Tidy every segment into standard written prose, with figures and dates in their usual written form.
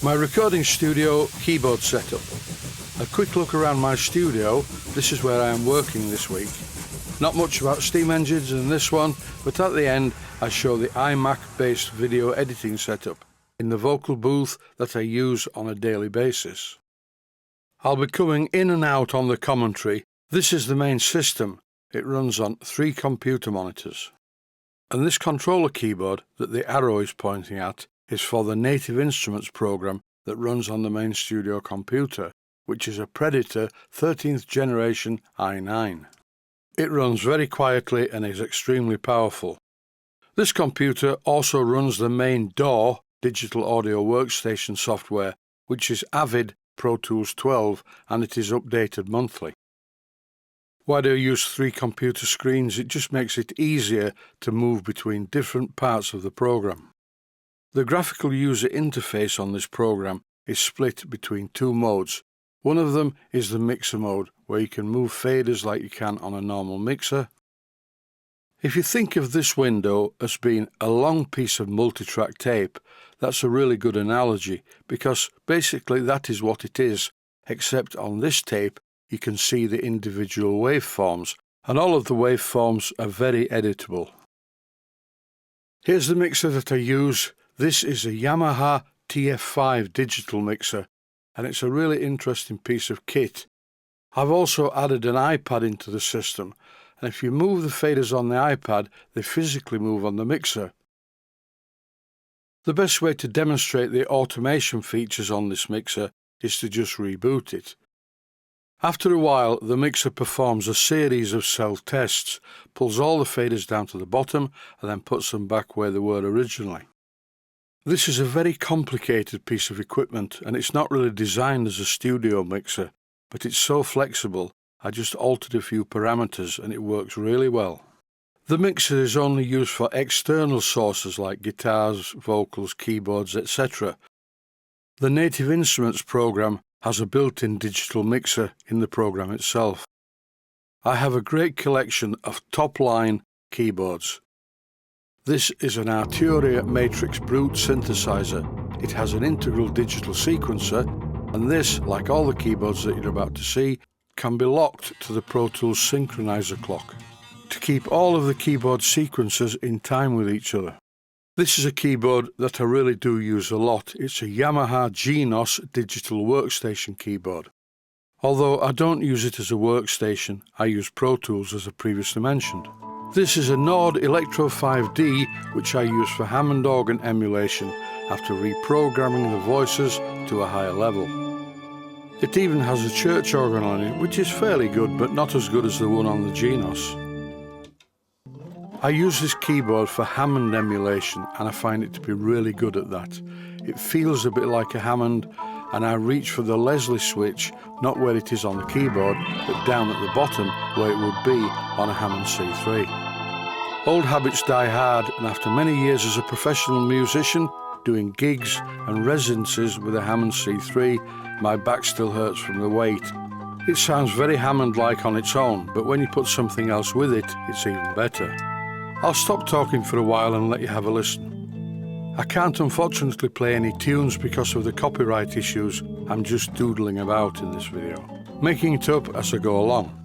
My recording studio keyboard setup. A quick look around my studio. This is where I am working this week. Not much about steam engines in this one, but at the end I show the iMac based video editing setup in the vocal booth that I use on a daily basis. I'll be coming in and out on the commentary. This is the main system. It runs on 3 computer monitors. And this controller keyboard that the arrow is pointing at is for the Native Instruments program that runs on the main studio computer, which is a Predator 13th generation i9. It runs very quietly and is extremely powerful. This computer also runs the main DAW digital audio workstation software, which is Avid Pro Tools 12, and it is updated monthly. Why do I use 3 computer screens? It just makes it easier to move between different parts of the program. The graphical user interface on this program is split between 2 modes. One of them is the mixer mode, where you can move faders like you can on a normal mixer. If you think of this window as being a long piece of multitrack tape, that's a really good analogy, because basically that is what it is, except on this tape you can see the individual waveforms, and all of the waveforms are very editable. Here's the mixer that I use. This is a Yamaha TF5 digital mixer, and it's a really interesting piece of kit. I've also added an iPad into the system, and if you move the faders on the iPad, they physically move on the mixer. The best way to demonstrate the automation features on this mixer is to just reboot it. After a while, the mixer performs a series of self-tests, pulls all the faders down to the bottom, and then puts them back where they were originally. This is a very complicated piece of equipment, and it's not really designed as a studio mixer, but it's so flexible, I just altered a few parameters and it works really well. The mixer is only used for external sources like guitars, vocals, keyboards, etc. The Native Instruments program has a built-in digital mixer in the program itself. I have a great collection of top-line keyboards. This is an Arturia Matrix Brute synthesizer. It has an integral digital sequencer, and this, like all the keyboards that you're about to see, can be locked to the Pro Tools synchronizer clock to keep all of the keyboard sequencers in time with each other. This is a keyboard that I really do use a lot. It's a Yamaha Genos digital workstation keyboard. Although I don't use it as a workstation, I use Pro Tools as I previously mentioned. This is a Nord Electro 5D, which I use for Hammond organ emulation after reprogramming the voices to a higher level. It even has a church organ on it, which is fairly good, but not as good as the one on the Genos. I use this keyboard for Hammond emulation, and I find it to be really good at that. It feels a bit like a Hammond, and I reach for the Leslie switch, not where it is on the keyboard, but down at the bottom where it would be on a Hammond C3. Old habits die hard, and after many years as a professional musician, doing gigs and residencies with a Hammond C3, my back still hurts from the weight. It sounds very Hammond-like on its own, but when you put something else with it, it's even better. I'll stop talking for a while and let you have a listen. I can't unfortunately play any tunes because of the copyright issues. I'm just doodling about in this video, making it up as I go along.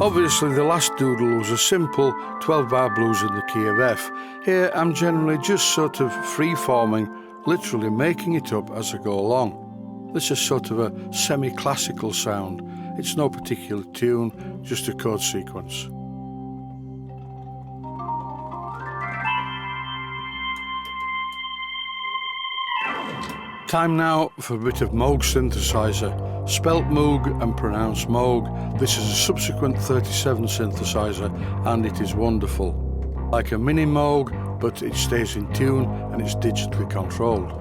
Obviously the last doodle was a simple 12-bar blues in the key of F. Here I'm generally just sort of free-forming, literally making it up as I go along. This is sort of a semi-classical sound. It's no particular tune, just a chord sequence. Time now for a bit of Moog synthesizer, spelt Moog and pronounced Moog. This is a subsequent 37 synthesizer and it is wonderful. Like a mini Moog, but it stays in tune and it's digitally controlled.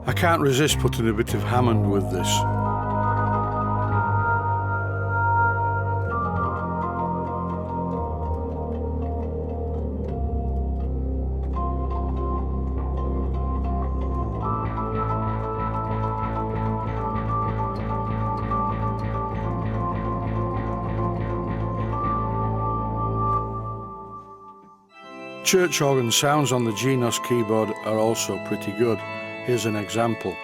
I can't resist putting a bit of Hammond with this. Church organ sounds on the Genos keyboard are also pretty good. Here's an example.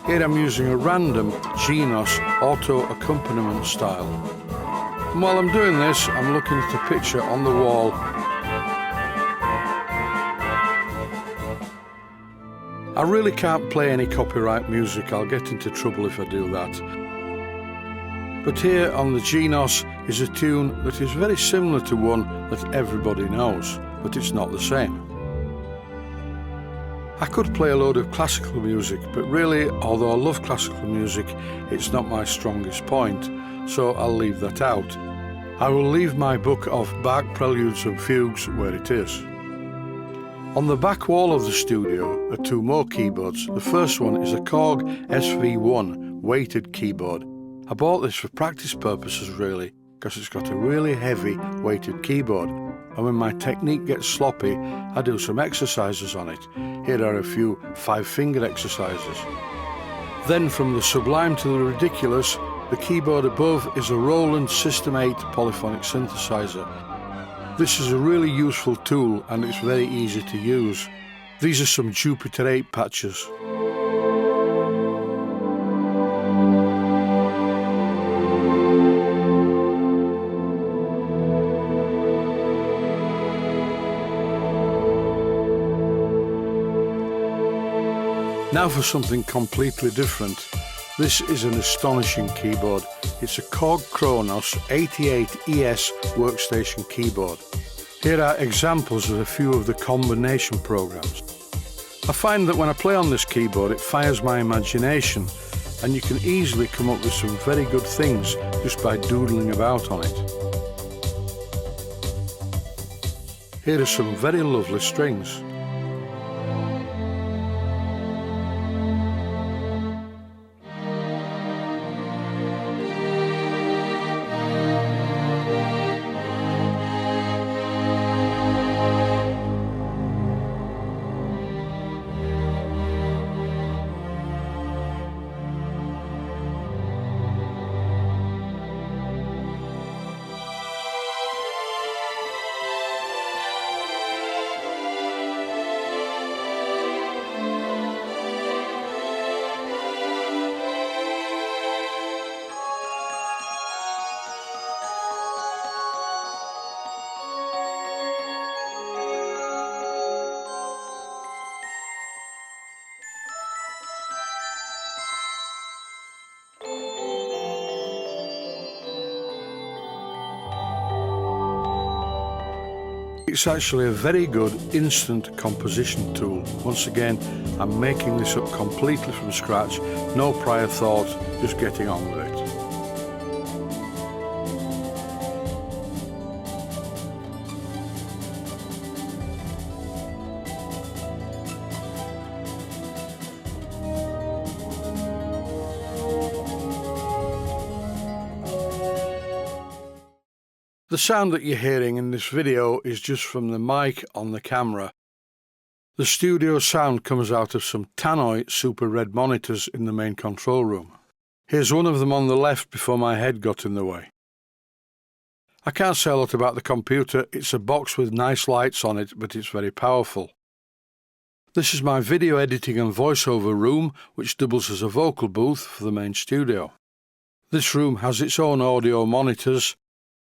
Here I'm using a random Genos auto accompaniment style. And while I'm doing this, I'm looking at a picture on the wall. I really can't play any copyright music, I'll get into trouble if I do that. But here on the Genos is a tune that is very similar to one that everybody knows, but it's not the same. I could play a load of classical music, but really, although I love classical music, it's not my strongest point, so I'll leave that out. I will leave my book of Bach Preludes and Fugues where it is. On the back wall of the studio are two more keyboards. The first one is a Korg SV1 weighted keyboard. I bought this for practice purposes really, because it's got a really heavy weighted keyboard. And when my technique gets sloppy, I do some exercises on it. Here are a few 5-finger exercises. Then from the sublime to the ridiculous, the keyboard above is a Roland System 8 polyphonic synthesizer. This is a really useful tool and it's very easy to use. These are some Jupiter 8 patches. Now for something completely different. This is an astonishing keyboard. It's a Korg Kronos 88 ES workstation keyboard. Here are examples of a few of the combination programs. I find that when I play on this keyboard it fires my imagination and you can easily come up with some very good things just by doodling about on it. Here are some very lovely strings. It's actually a very good instant composition tool. Once again, I'm making this up completely from scratch, no prior thought, just getting on with it. The sound that you're hearing in this video is just from the mic on the camera. The studio sound comes out of some tannoy super red monitors in the main control room. Here's one of them on the left before my head got in the way. I can't say a lot about the computer. It's a box with nice lights on it, but it's very powerful. This is my video editing and voiceover room, which doubles as a vocal booth for the main studio. This room has its own audio monitors.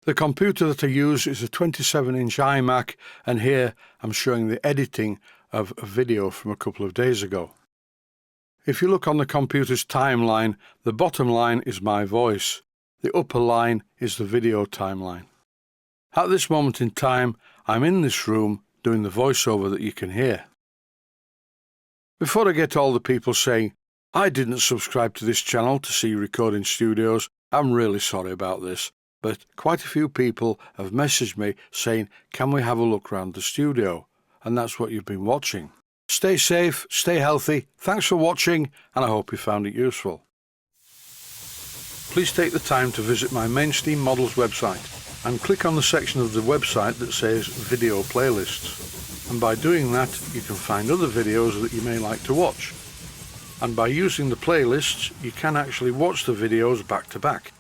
The computer that I use is a 27-inch iMac, and here I'm showing the editing of a video from a couple of days ago. If you look on the computer's timeline, the bottom line is my voice. The upper line is the video timeline. At this moment in time, I'm in this room doing the voiceover that you can hear. Before I get all the people saying, "I didn't subscribe to this channel to see recording studios," I'm really sorry about this, but quite a few people have messaged me saying, "Can we have a look around the studio?" And that's what you've been watching. Stay safe, stay healthy, thanks for watching, and I hope you found it useful. Please take the time to visit my Mainstream Models website and click on the section of the website that says Video Playlists. And by doing that, you can find other videos that you may like to watch. And by using the playlists, you can actually watch the videos back to back.